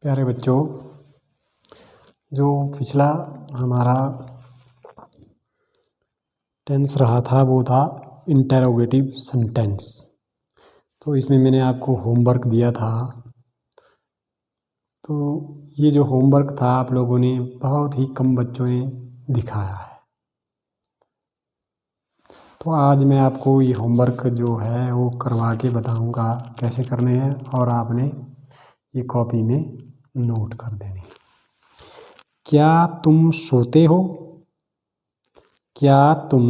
प्यारे बच्चों, जो पिछला हमारा टेंस रहा था वो था इंटेरोगेटिव सेंटेंस। तो इसमें मैंने आपको होमवर्क दिया था। तो ये जो होमवर्क था आप लोगों ने बहुत ही कम बच्चों ने दिखाया है। तो आज मैं आपको ये होमवर्क जो है वो करवा के बताऊंगा कैसे करने हैं, और आपने ये कॉपी में नोट कर देने। क्या तुम सोते हो? क्या तुम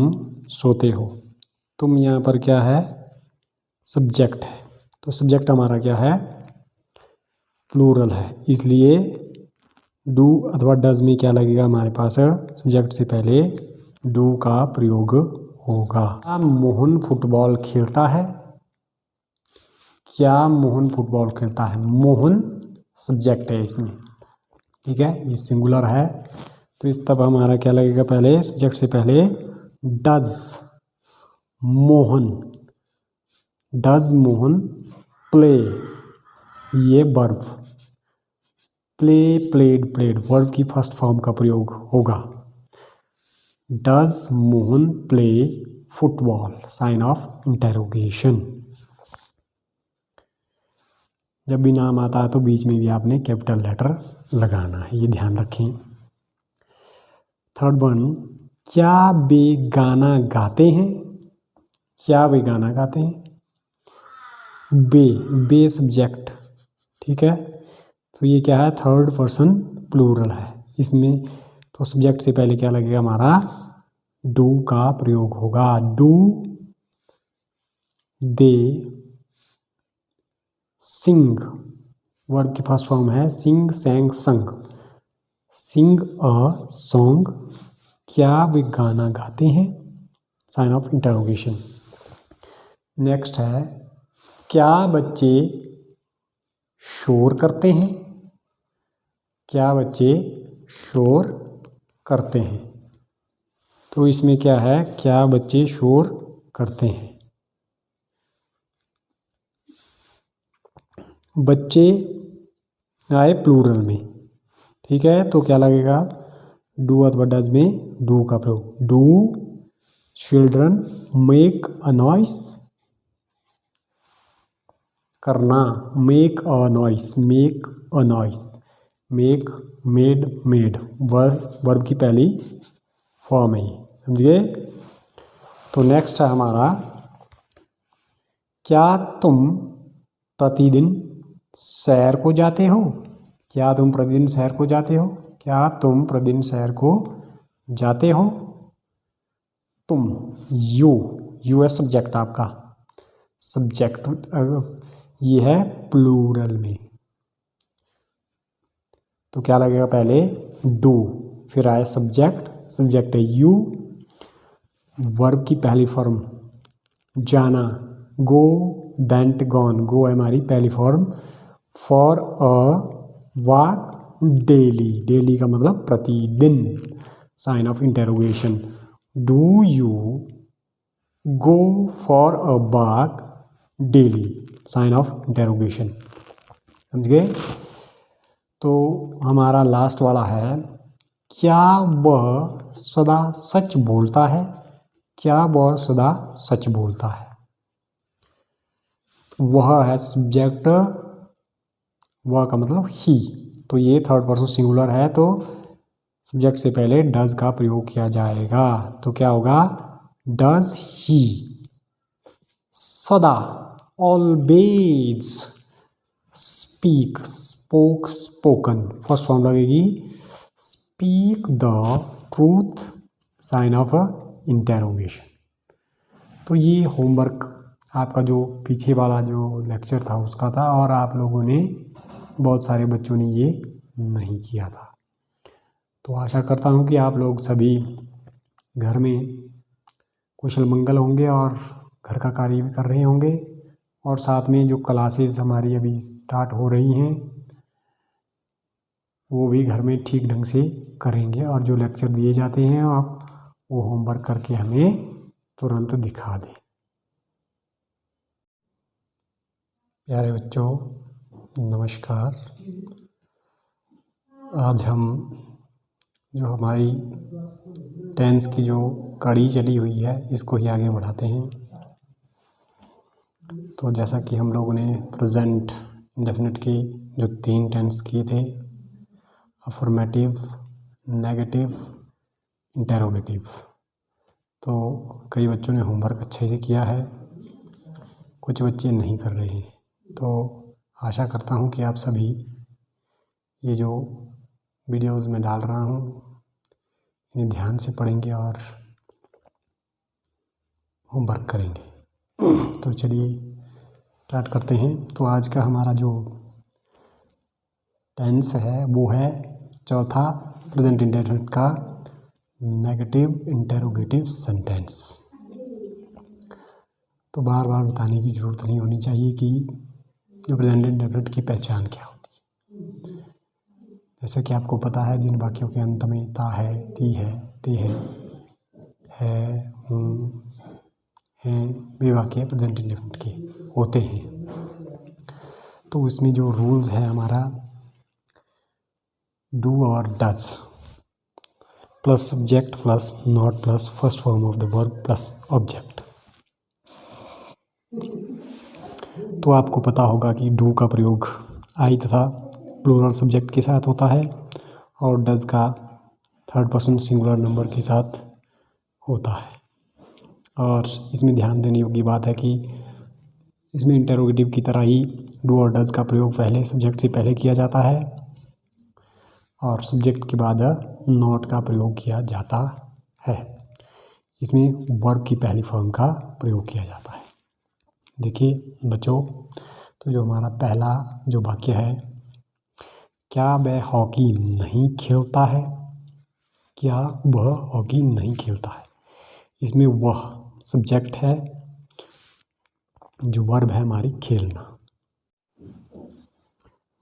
सोते हो? तुम यहाँ पर क्या है? सब्जेक्ट है। तो सब्जेक्ट हमारा क्या है? प्लूरल है, इसलिए डू अथवा डज में क्या लगेगा हमारे पास? सब्जेक्ट से पहले डू का प्रयोग होगा। क्या मोहन फुटबॉल खेलता है? क्या मोहन फुटबॉल खेलता है? मोहन सब्जेक्ट है इसमें, ठीक है, ये सिंगुलर है। तो इस तब हमारा क्या लगेगा? पहले सब्जेक्ट से पहले does Mohan, does Mohan play, ये verb, play played played verb की फर्स्ट फॉर्म का प्रयोग होगा। Does Mohan play football, sign of interrogation. जब भी नाम आता है तो बीच में भी आपने कैपिटल लेटर लगाना है, ये ध्यान रखें। थर्ड वन, क्या वे गाना गाते हैं? क्या वे गाना गाते हैं? बे सब्जेक्ट, ठीक है। तो ये क्या है? थर्ड पर्सन प्लूरल है इसमें। तो सब्जेक्ट से पहले क्या लगेगा हमारा? डू का प्रयोग होगा। डू दे सिंग, वर्ब की फर्स्ट फॉर्म है सिंग सैंग संग, सिंग अ सॉन्ग। क्या वे गाना गाते हैं? Sign of interrogation. नेक्स्ट है, क्या बच्चे शोर करते हैं? क्या बच्चे शोर करते हैं? तो इसमें क्या है? क्या बच्चे शोर करते हैं? बच्चे आए प्लूरल में, ठीक है। तो क्या लगेगा? डू अथवा डज में डू का प्रयोग। Do children make a noise, करना, make a noise, make a noise, make made made, verb की पहली फॉर्म है, समझिए। तो नेक्स्ट है हमारा, क्या तुम प्रतिदिन सैर को जाते हो? क्या तुम प्रतिदिन सैर को जाते हो? क्या तुम प्रतिदिन सैर को जाते हो? तुम, यू है सब्जेक्ट आपका, सब्जेक्ट ये है प्लूरल में। तो क्या लगेगा? पहले डू, फिर आया सब्जेक्ट, सब्जेक्ट है यू, वर्ब की पहली फॉर्म जाना, गो वेंट गॉन, गो है हमारी पहली form. For a walk daily, daily का मतलब प्रतिदिन, sign of interrogation. Do you go for a walk daily, sign of interrogation, समझ गए। तो हमारा लास्ट वाला है, क्या वह सदा सच बोलता है? क्या वह सदा सच बोलता है? वह है सब्जेक्ट, वह का मतलब ही। तो ये थर्ड पर्सन सिंगुलर है, तो सब्जेक्ट से पहले डज का प्रयोग किया जाएगा। तो क्या होगा? डज ही सदा, always, speak, spoke, spoken, first form लगेगी speak the truth, sign of interrogation. तो ये होमवर्क आपका जो पीछे वाला जो लेक्चर था उसका था, और आप लोगों ने बहुत सारे बच्चों ने ये नहीं किया था। तो आशा करता हूँ कि आप लोग सभी घर में कुशल मंगल होंगे और घर का कार्य भी कर रहे होंगे, और साथ में जो क्लासेस हमारी अभी स्टार्ट हो रही हैं वो भी घर में ठीक ढंग से करेंगे, और जो लेक्चर दिए जाते हैं आप वो होमवर्क करके हमें तुरंत दिखा दें। प्यारे बच्चों, नमस्कार। आज हम जो हमारी टेंस की जो कड़ी चली हुई है इसको ही आगे बढ़ाते हैं। तो जैसा कि हम लोगों ने प्रेजेंट इंडेफिनिट के जो 3 टेंस किए थे, अफर्मेटिव, नेगेटिव, इंटेरोगेटिव, तो कई बच्चों ने होमवर्क अच्छे से किया है, कुछ बच्चे नहीं कर रहे हैं। तो आशा करता हूँ कि आप सभी ये जो वीडियोज़ में डाल रहा हूँ इन्हें ध्यान से पढ़ेंगे और होमवर्क करेंगे। तो चलिए स्टार्ट करते हैं। तो आज का हमारा जो टेंस है वो है चौथा प्रेजेंट इंडेफिनिट का नेगेटिव इंटेरोगेटिव सेंटेंस। तो बार बार बताने की ज़रूरत नहीं होनी चाहिए कि जो प्रेजेंट इंडेफिनिट की पहचान क्या होती है। जैसे कि आपको पता है जिन वाक्यों के अंत में ता है, ती है, ते है, हूँ, हैं, वे वाक्य प्रेजेंट इंडेफिनिट के होते हैं। तो इसमें जो रूल्स है हमारा डू और does plus subject plus not plus first form of the verb plus object. तो आपको पता होगा कि डू का प्रयोग आई तथा प्लूरल सब्जेक्ट के साथ होता है और डज का थर्ड पर्सन सिंगुलर नंबर के साथ होता है। और इसमें ध्यान देने योग्य बात है कि इसमें इंटेरोगेटिव की तरह ही डू और डज का प्रयोग पहले सब्जेक्ट से पहले किया जाता है और सब्जेक्ट के बाद नॉट का प्रयोग किया जाता है। इसमें वर्ब की पहली फॉर्म का प्रयोग किया जाता है। देखिए बच्चों, तो जो हमारा पहला जो वाक्य है, क्या वह हॉकी नहीं खेलता है, क्या वह हॉकी नहीं खेलता है, इसमें वह सब्जेक्ट है, जो वर्ब है हमारी खेलना।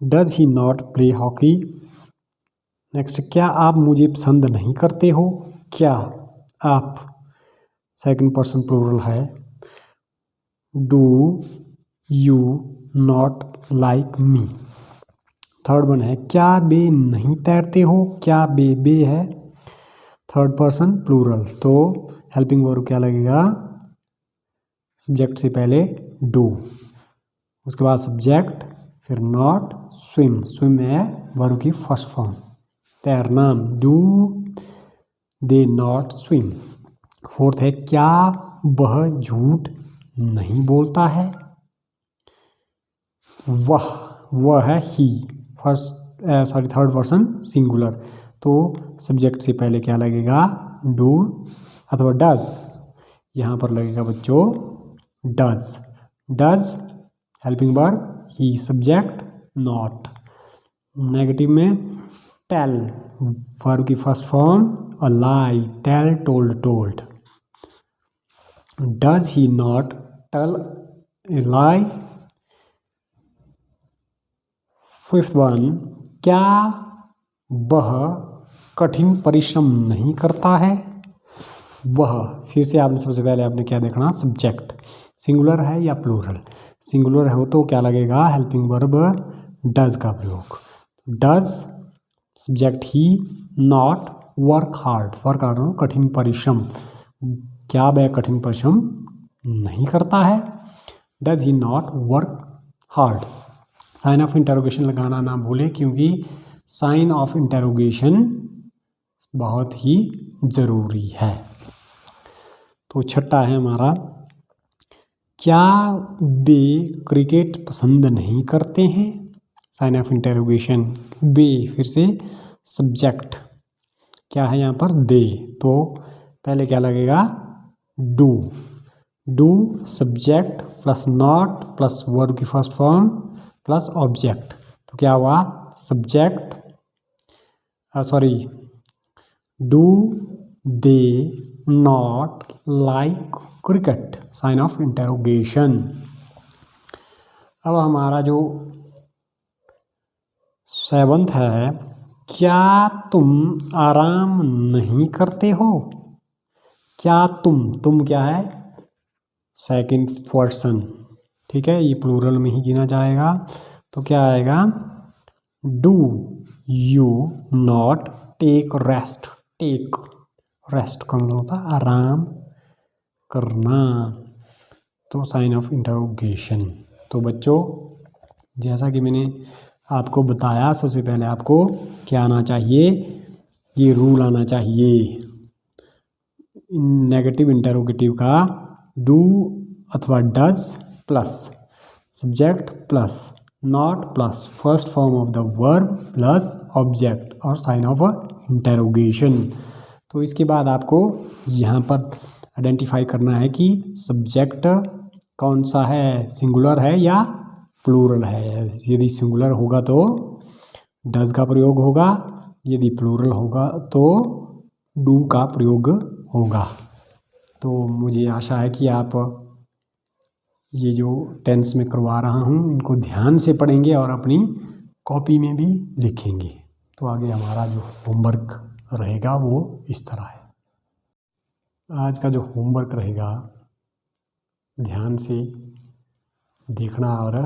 Does he not play hockey. Next, क्या आप मुझे पसंद नहीं करते हो, क्या आप सेकंड पर्सन प्लूरल है। Do you not like me. Third one है क्या बे नहीं तैरते हो, क्या बे है थर्ड पर्सन प्लूरल, तो हेल्पिंग वर्ब क्या लगेगा, सब्जेक्ट से पहले डू, उसके बाद सब्जेक्ट, फिर नॉट, स्विम, स्विम है वर्ब की फर्स्ट फॉर्म, तैरना, do they not swim. Fourth है क्या वह झूठ नहीं बोलता है, वह है ही, थर्ड पर्सन सिंगुलर, तो सब्जेक्ट से पहले क्या लगेगा, डू अथवा डज, यहाँ पर लगेगा बच्चों does. Does helping verb, he subject, not. Negative में टेल वर्ब की first form, a lie, tell, told. Does he not tell a lie. Fifth one, क्या वह कठिन परिश्रम नहीं करता है, वह, फिर से आपने सबसे पहले आपने क्या देखना, सब्जेक्ट सिंगुलर है या प्लूरल, सिंगुलर हो तो क्या लगेगा, हेल्पिंग वर्ब डज का प्रयोग, does subject he, not work hard, कठिन परिश्रम, क्या वह कठिन परिश्रम नहीं करता है, does he not work hard. Sign of interrogation लगाना ना भूलें क्योंकि साइन ऑफ इंटरोगेशन बहुत ही ज़रूरी है। तो छठा है हमारा, क्या वे क्रिकेट पसंद नहीं करते हैं, साइन ऑफ इंटरोगेशन, वे फिर से सब्जेक्ट क्या है यहाँ पर, दे, तो पहले क्या लगेगा, do subject plus not plus verb की फर्स्ट फॉर्म प्लस ऑब्जेक्ट, तो क्या हुआ, subject, do they not like cricket, sign of interrogation. अब हमारा जो सेवंथ है, क्या तुम आराम नहीं करते हो, क्या तुम क्या है, सेकंड पर्सन, ठीक है, ये प्लूरल में ही गिना जाएगा, तो क्या आएगा, do you not take rest? Take rest का मतलब होता है आराम करना, तो साइन ऑफ इंटरोगेशन। तो बच्चों जैसा कि मैंने आपको बताया, सबसे पहले आपको क्या आना चाहिए, ये रूल आना चाहिए नेगेटिव इंटरोगेटिव का, डू अथवा does plus subject plus not plus first form of the verb plus object और साइन ऑफ इंटरोगेशन। तो इसके बाद आपको यहाँ पर आइडेंटिफाई करना है कि सब्जेक्ट कौन सा है, सिंगुलर है या प्लूरल है। यदि सिंगुलर होगा तो डज का प्रयोग होगा, यदि प्लूरल होगा तो डू का प्रयोग होगा। तो मुझे आशा है कि आप ये जो टेंस में करवा रहा हूँ इनको ध्यान से पढ़ेंगे और अपनी कॉपी में भी लिखेंगे। तो आगे हमारा जो होमवर्क रहेगा वो इस तरह है। आज का जो होमवर्क रहेगा ध्यान से देखना और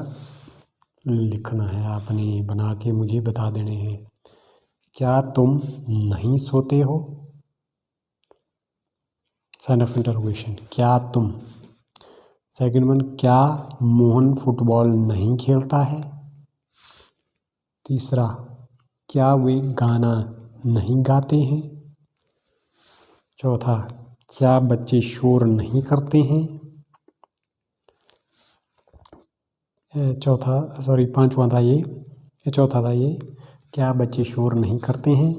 लिखना है, आपने बना के मुझे बता देने हैं। क्या तुम नहीं सोते हो? साइन ऑफ इंटरोगेशन, क्या तुम। सेकंड वन, क्या मोहन फुटबॉल नहीं खेलता है? तीसरा, क्या वे गाना नहीं गाते हैं? चौथा, क्या बच्चे शोर नहीं करते हैं? पांचवा था ये, चौथा था ये, क्या बच्चे शोर नहीं करते हैं?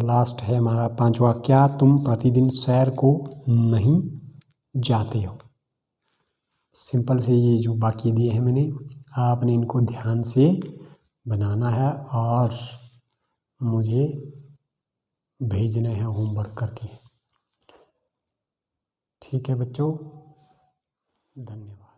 लास्ट है हमारा पांचवा, क्या तुम प्रतिदिन सैर को नहीं जाते हो? सिंपल से ये जो वाक्य दिए हैं मैंने, आपने इनको ध्यान से बनाना है और मुझे भेजना है होमवर्क करके। ठीक है बच्चों, धन्यवाद।